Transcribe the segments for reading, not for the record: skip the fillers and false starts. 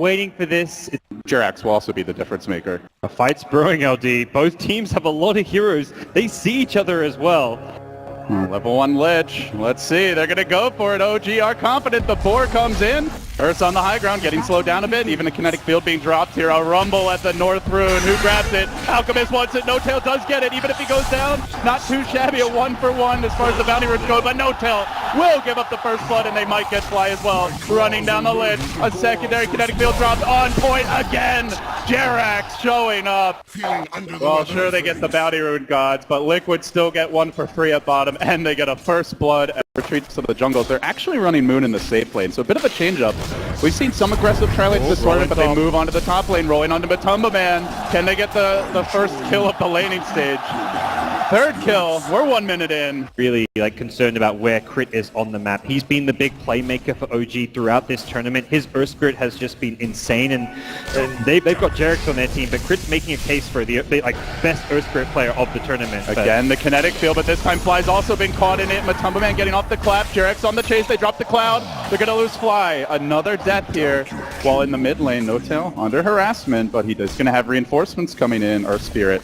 Waiting for this. Jirax will also be the difference maker. A fight's brewing, LD. Both teams have a lot of heroes. They see each other as well. Level 1 Lich. Let's see. They're going to go for it. OG are confident. The boar comes in. Earth's on the high ground, getting slowed down a bit. Even a kinetic field being dropped here. A rumble at the North Rune. Who grabs it? Alchemist wants it. No-Tail does get it. Even if he goes down, not too shabby. A 1-for-1 as far as the bounty runes go. But No-Tail will give up the first blood, and they might get Fly as well. Running down the Lich. A secondary kinetic field dropped on point again. Jirax showing up. Well, sure, they get the bounty rune gods, but Liquid still get one for free at bottom, and they get a first blood and retreats to the jungles. They're actually running Moon in the safe lane, so a bit of a change-up. We've seen some aggressive trilanes this tournament, but they move onto the top lane, rolling onto Matumba Man. Can they get the first kill of the laning stage? Third kill. We're 1 minute in. Really concerned about where Crit is on the map. He's been the big playmaker for OG throughout this tournament. His Earth Spirit has just been insane, and they've got Jirax on their team, but Crit's making a case for the best Earth Spirit player of the tournament. Again, the kinetic field, but this time Fly's also been caught in it. Matumba Man getting off the clap. Jirax on the chase. They drop the cloud. They're going to lose Fly. Another death here. While in the mid lane, No-Tail under harassment, but he is going to have reinforcements coming in, Earth Spirit.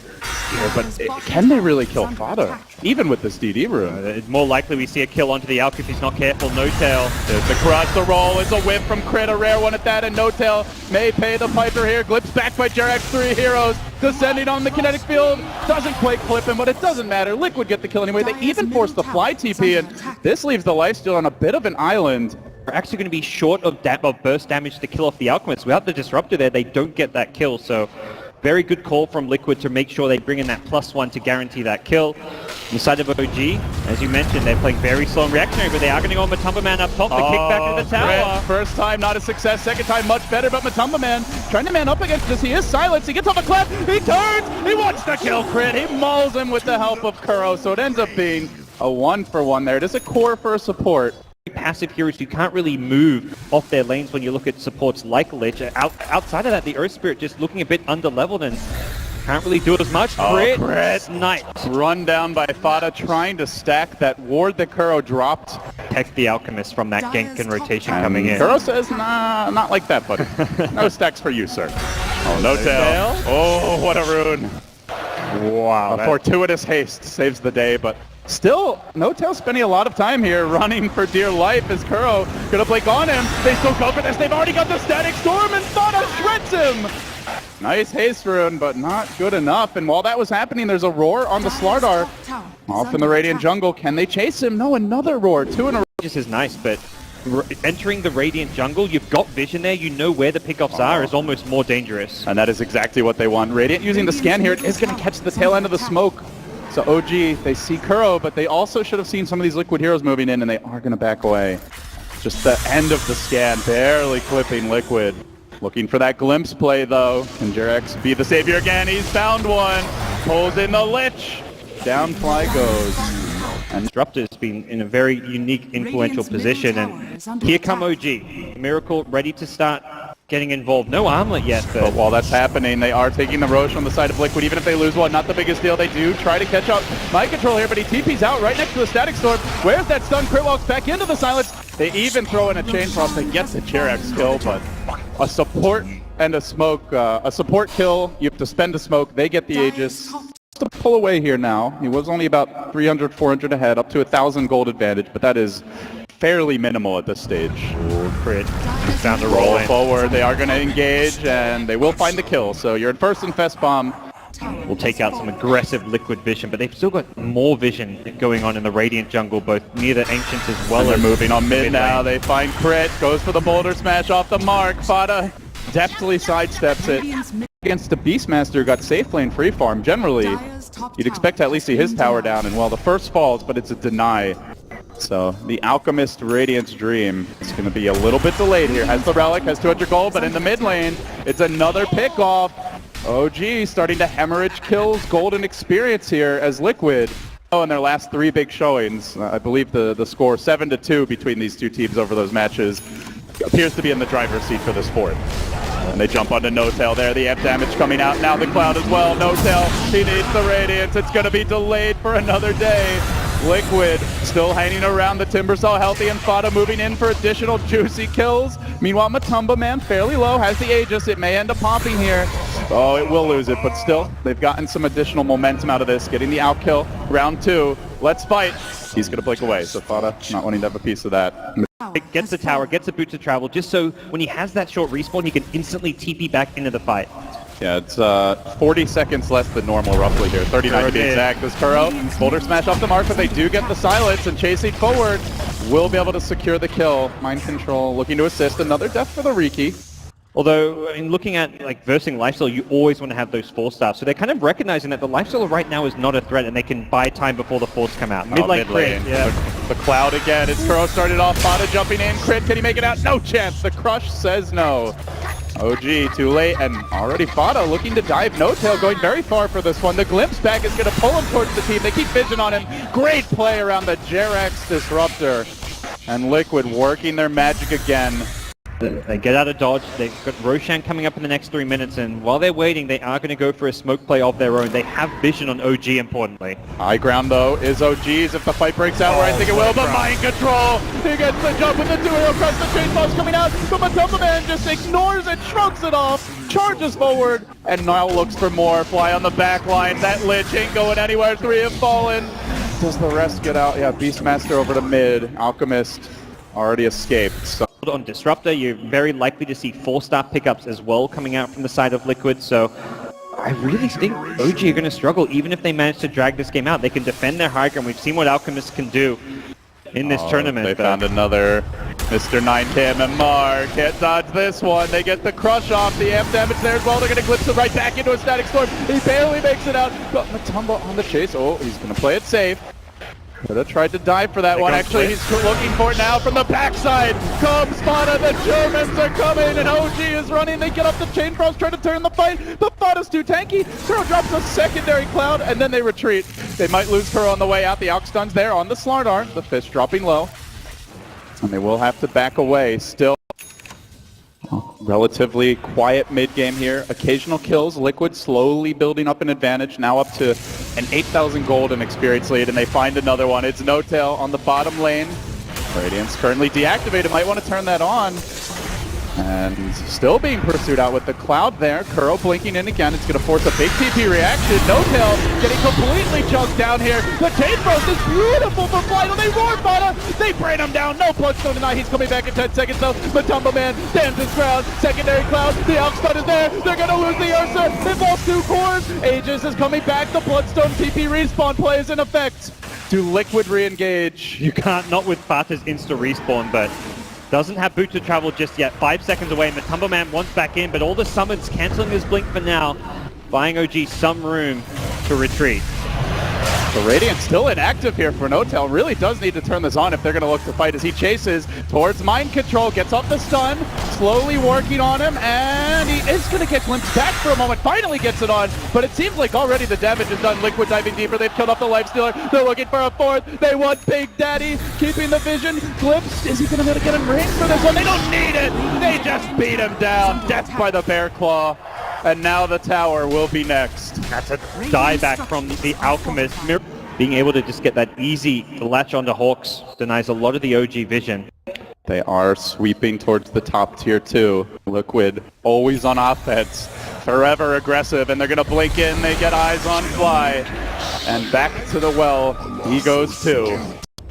But can they really kill Fada? Even with this DD rune. It's more likely we see a kill onto the Alk if he's not careful. No-Tail. There's the crush, the roll, is a whip from Crit, a rare one at that, and No-Tail may pay the piper here. Glips back by Jirax, 3 heroes, descending on the kinetic field. Doesn't quite clip him, but it doesn't matter. Liquid get the kill anyway. They even force the Fly TP, and this leaves the lifesteal on a bit of an island. We're actually going to be short of burst damage to kill off the Alchemist. Without the Disruptor there, they don't get that kill, so very good call from Liquid to make sure they bring in that +1 to guarantee that kill. On the side of OG, as you mentioned, they're playing very slow and reactionary, but they are going to go on Matumba Man up top to kick back to the tower. First time, not a success. Second time, much better, but Matumba Man trying to man up against this. He is silenced. He gets off a clap. He turns. He wants to kill Crit. He mauls him with the help of Kuro, so it ends up being a 1-for-1 there. It is a core for a support. Passive heroes, you can't really move off their lanes when you look at supports like Lich. Outside of that, the Earth Spirit just looking a bit under-leveled and can't really do as much. Crit. Nice. Run down by Fada, trying to stack that ward that Kuro dropped. Protect the Alchemist from that gank and rotation coming in. Kuro says, nah, not like that, buddy. No stacks for you, sir. Oh, No-Tail. Oh, what a rune. Wow. A fortuitous haste saves the day, but still, No-Tail spending a lot of time here running for dear life as Kuro gonna blink on him. They still go for this. They've already got the Static Storm, and Fada shreds him. Nice haste rune, but not good enough. And while that was happening, there's a roar on the Slardar. Off in the Radiant jungle. Can they chase him? No, another roar. 2 in a row. This is nice, but entering the Radiant jungle, you've got vision there. You know where the pickoffs are is almost more dangerous. And that is exactly what they want. Radiant using the scan here is going to catch the tail end of the smoke. So OG, they see Kuro, but they also should have seen some of these Liquid heroes moving in, and they are going to back away. Just the end of the scan, barely clipping Liquid. Looking for that glimpse play, though. Can Jirax be the savior again? He's found one. Pulls in the Lich. Down Fly goes. And Disruptor's been in a very unique, influential position, and here come OG. Miracle ready to start getting involved. No armlet yet, but while that's happening, they are taking the Roche on the side of Liquid. Even if they lose one, not the biggest deal. They do try to catch up. Mind control here, but he TP's out right next to the Static Storm. Where's that stun? Crit walks back into the silence. They even throw in a chain frost that gets the Jirax kill, but a support and a smoke, a support kill. You have to spend a smoke. They get the Aegis. To pull away here now. He was only about 300, 400 ahead, up to 1,000 gold advantage, but that is fairly minimal at this stage. Crit found a roll forward. They are going to engage, and they will find the kill. So you're in first and Fest Bomb. We'll take out some aggressive Liquid vision, but they've still got more vision going on in the Radiant jungle, both near the Ancients as well. And they're moving on mid now. They find Crit, goes for the Boulder Smash off the mark. Fada deftly sidesteps it. Against the Beastmaster, got safe lane free farm. Generally, you'd expect to at least see his tower down, and well, the first falls, but it's a deny. So the Alchemist Radiant's Dream is going to be a little bit delayed here. Has the Relic, has 200 gold, but in the mid lane, it's another pickoff. OG starting to hemorrhage kills, golden experience here as Liquid. Oh, in their last 3 big showings, I believe the score 7-2 between these two teams over those matches appears to be in the driver's seat for this fourth. And they jump onto No-Tail there. The amp damage coming out. Now the Cloud as well. No-Tail, he needs the Radiance. It's going to be delayed for another day. Liquid still hanging around the Timbersaw healthy and Fada moving in for additional juicy kills. Meanwhile, Matumba Man fairly low, has the Aegis. It may end up popping here. Oh, it will lose it, but still, they've gotten some additional momentum out of this, getting the outkill. Round 2, let's fight. He's going to blink away, so Fada not wanting to have a piece of that. It gets the tower, gets the boot to travel, just so when he has that short respawn, he can instantly TP back into the fight. Yeah, it's 40 seconds less than normal roughly here. 39 to be exact. This Kuro, Boulder Smash off the mark, but they do get the silence, and chasing forward will be able to secure the kill. Mind Control looking to assist. Another death for the Riki. Although, I mean, looking at like versing Lifesteal, you always want to have those force staffs. So they're kind of recognizing that the Lifesteal right now is not a threat, and they can buy time before the force come out. Mid-lane crit, yeah. The cloud again. It's Kuro started off. Fada jumping in. Crit, can he make it out? No chance. The Crush says no. OG too late, and already Fada looking to dive. No Tail going very far for this one. The Glimpse back is going to pull him towards the team. They keep vision on him. Great play around the Jerax Disruptor. And Liquid working their magic again. They get out of dodge. They've got Roshan coming up in the next 3 minutes, and while they're waiting, they are going to go for a smoke play of their own. They have vision on OG, importantly. High ground, though, is OG's if the fight breaks out, where I think it will, but Mind Control! He gets the jump with the 2-hero crush, the chainsaws coming out, but Matumba Man just ignores it, shrugs it off, charges forward, and now looks for more. Fly on the back line. That Lich ain't going anywhere. 3 have fallen. Does the rest get out? Yeah, Beastmaster over to mid. Alchemist already escaped. So on Disruptor, you're very likely to see 4-star pickups as well coming out from the side of Liquid, so I really think OG are going to struggle even if they manage to drag this game out. They can defend their high ground. We've seen what Alchemists can do in this tournament. They found another Mr. 9K MMR. Can't dodge this one. They get the crush off. The amp damage there as well. They're going to glimpse it right back into a static storm. He barely makes it out. But Matumba on the chase. Oh, he's going to play it safe. Could have tried to dive for that one. Actually, he's looking for it now from the backside. Comes Fada, the Germans are coming, and OG is running. They get up the chain frost, trying to turn the fight, but Fada's too tanky. Kuro drops a secondary cloud, and then they retreat. They might lose Kuro on the way out. The Alch stun's there on the Slardar. The fish dropping low. And they will have to back away. Still relatively quiet mid-game here. Occasional kills. Liquid slowly building up an advantage. Now up to an 8,000 gold and experience lead, and they find another one. It's No Tail on the bottom lane. Radiance currently deactivated. Might want to turn that on. And still being pursued out with the cloud there. Kuro blinking in again. It's going to force a big TP reaction. No Tail getting completely chunked down here. The chain frost is beautiful for Vital. They roar Fada. They brain him down. No Bloodstone tonight. He's coming back in 10 seconds though. Matumba Man stands his ground. Secondary cloud. The Alch stun is there. They're going to lose the Ursa. It falls 2 cores. Aegis is coming back. The Bloodstone TP respawn play is in effect. Do Liquid re-engage? You can't, not with Fata's insta respawn, but doesn't have boot to travel just yet. 5 seconds away. Matumba Man wants back in, but all the summons cancelling his blink for now, buying OG some room to retreat. The Radiant still inactive here for No Tail. Really does need to turn this on if they're going to look to fight as he chases towards Mind Control. Gets off the stun, slowly working on him, and he is going to get glimpsed back for a moment. Finally gets it on, but it seems like already the damage is done. Liquid diving deeper. They've killed off the Lifestealer. They're looking for a 4th. They want Big Daddy, keeping the vision. Glimpsed. Is he going to be able to get him range for this one? They don't need it. They just beat him down. Death by the Bear Claw. And now the tower will be next. That's a dieback from the Alchemist. Being able to just get that easy latch onto Hawks denies a lot of the OG vision. They are sweeping towards the top tier 2. Liquid always on offense, forever aggressive, and they're going to blink in. They get eyes on Fly. And back to the well he goes too.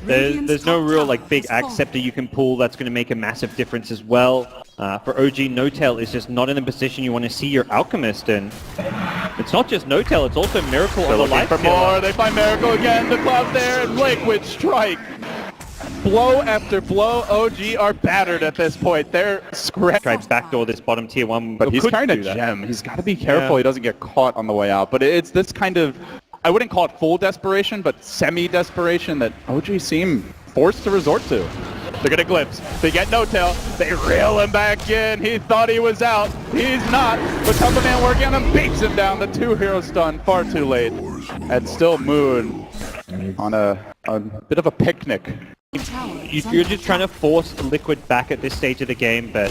There's no real like big Axe Scepter you can pull that's going to make a massive difference as well. For OG, No Tail is just not in a position you want to see your Alchemist in. It's not just No Tail, it's also Miracle on the Lifestealer. For more, they find Miracle again, the cloud there, and Liquid strike. Blow after blow, OG are battered at this point. They're scratched. Tries backdoor this bottom tier 1, but he's kind of gem. He's got to be careful he doesn't get caught on the way out. But it's this kind of, I wouldn't call it full desperation, but semi-desperation that OG seem forced to resort to. They're going to glimpse. They get No Tail. They reel him back in. He thought he was out. He's not. But Matumba Man working on him beats him down. The 2-hero stun far too late. And still Moon on a bit of a picnic. You're just trying to force Liquid back at this stage of the game, but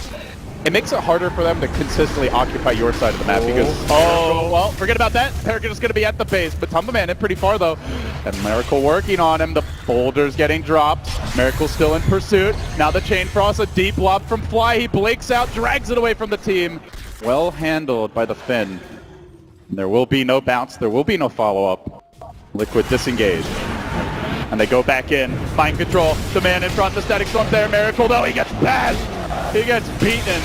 it makes it harder for them to consistently occupy your side of the map because, well, forget about that. They're just going to be at the base. But Matumbaman in pretty far, though. And Miracle working on him. The boulder's getting dropped. Miracle still in pursuit. Now the Chain Frost, a deep lob from Fly. He blinks out, drags it away from the team. Well handled by the Finn. There will be no bounce. There will be no follow-up. Liquid disengaged. And they go back in. Mind control. The man in front. The Static Storm's there. Miracle, though. He gets bashed. He gets beaten.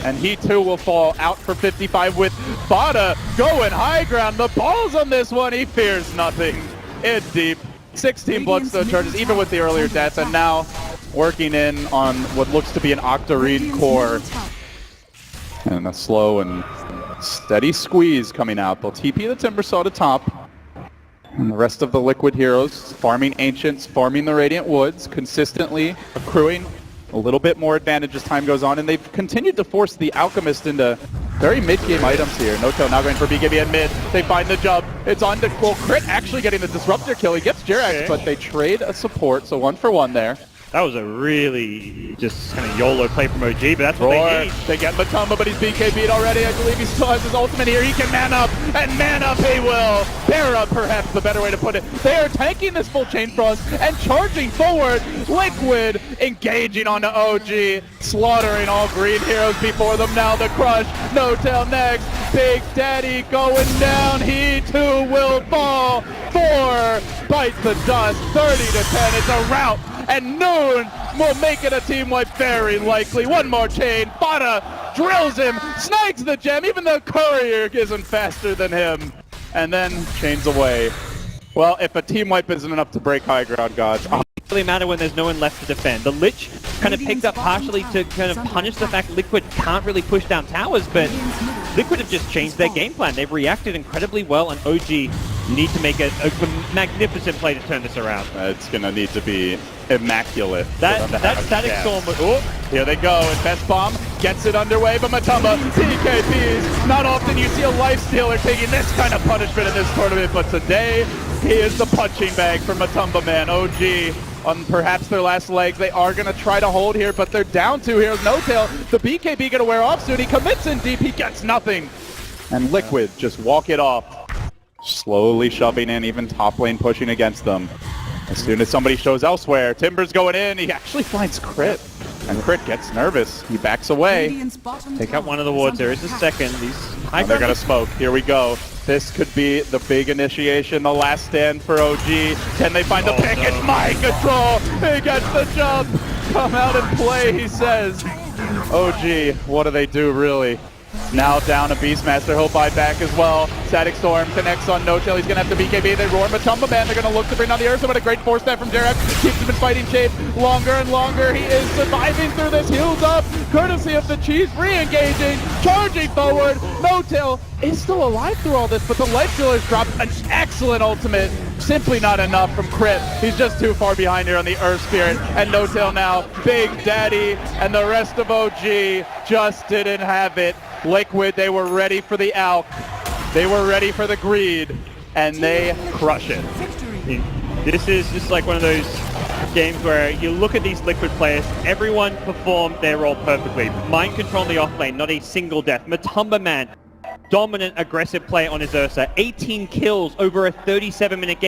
And he, too, will fall out for 55 with Bada going high ground. The ball's on this one. He fears nothing. It's deep. 16 Bloodstone charges, even with the earlier deaths. And now working in on what looks to be an Octarine core. And a slow and steady squeeze coming out. They'll TP the Timbersaw to top. And the rest of the Liquid heroes farming Ancients, farming the Radiant Woods, consistently accruing a little bit more advantage as time goes on. And they've continued to force the Alchemist into very mid-game items here. No-Tail now going for BKB in mid. They find the jump. It's on to Crit actually getting the Disruptor kill. He gets Jerax, but they trade a support, so 1-for-1 there. That was a really just kind of YOLO play from OG, but that's what they need. They get Matumba, but he's BKB'd already. I believe he still has his ultimate here. He can man up, and man up he will. Bear up, perhaps the better way to put it. They are tanking this full Chain Frost and charging forward. Liquid engaging onto OG, slaughtering all green heroes before them. Now the Crush, No-Tail next. Big Daddy going down. He too will fall. 4 bites the dust. 30-10. It's a rout. And Noon will make it a team wipe very likely. One more chain. Bada drills him, snags the gem. Even the courier isn't faster than him. And then chains away. Well, if a team wipe isn't enough to break high ground, gods. It doesn't really matter when there's no one left to defend. The Lich kind of picked up partially to kind of punish the fact Liquid can't really push down towers, but Liquid have just changed their game plan. They've reacted incredibly well, and OG need to make a magnificent play to turn this around. It's going to need to be immaculate. That Static Storm. Oh, here they go. And Best Bomb gets it underway, but Matumba, PKPs. Not often you see a Lifestealer taking this kind of punishment in this tournament, but today he is the punching bag for Matumbaman. OG on perhaps their last legs. They are going to try to hold here, but they're down 2 heroes. No-Tail, the BKB going to wear off soon. He commits in deep. He gets nothing. And Liquid just walk it off. Slowly shoving in, even top lane pushing against them. As soon as somebody shows elsewhere, Timber's going in. He actually finds Crit. And Crit gets nervous. He backs away. Take out one of the wards. There is a second. They're going to smoke. Here we go. This could be the big initiation, the last stand for OG. Can they find the pick? It's Mind Control. He gets the jump. Come out and play, he says. OG, what do they do, really? Now down a Beastmaster, he'll buy back as well. Static Storm connects on No-Tail, he's going to have to BKB, they roar Matumbaman, they're going to look to bring down the Ursa, but a great force bat from Jerax, keeps him in fighting shape longer and longer. He is surviving through this, heals up, courtesy of the Cheese, re-engaging, charging forward. No-Tail is still alive through all this, but the Life Stealers dropped an excellent ultimate. Simply not enough from Crit. He's just too far behind here on the Earth Spirit. And No-Tail now, Big Daddy, and the rest of OG just didn't have it. Liquid, they were ready for the Alk. They were ready for the greed, and they crush it. This is just like one of those games where you look at these Liquid players, everyone performed their role perfectly. Mind control in the off lane, not a single death. Matumbaman, dominant, aggressive play on his Ursa. 18 kills over a 37-minute game.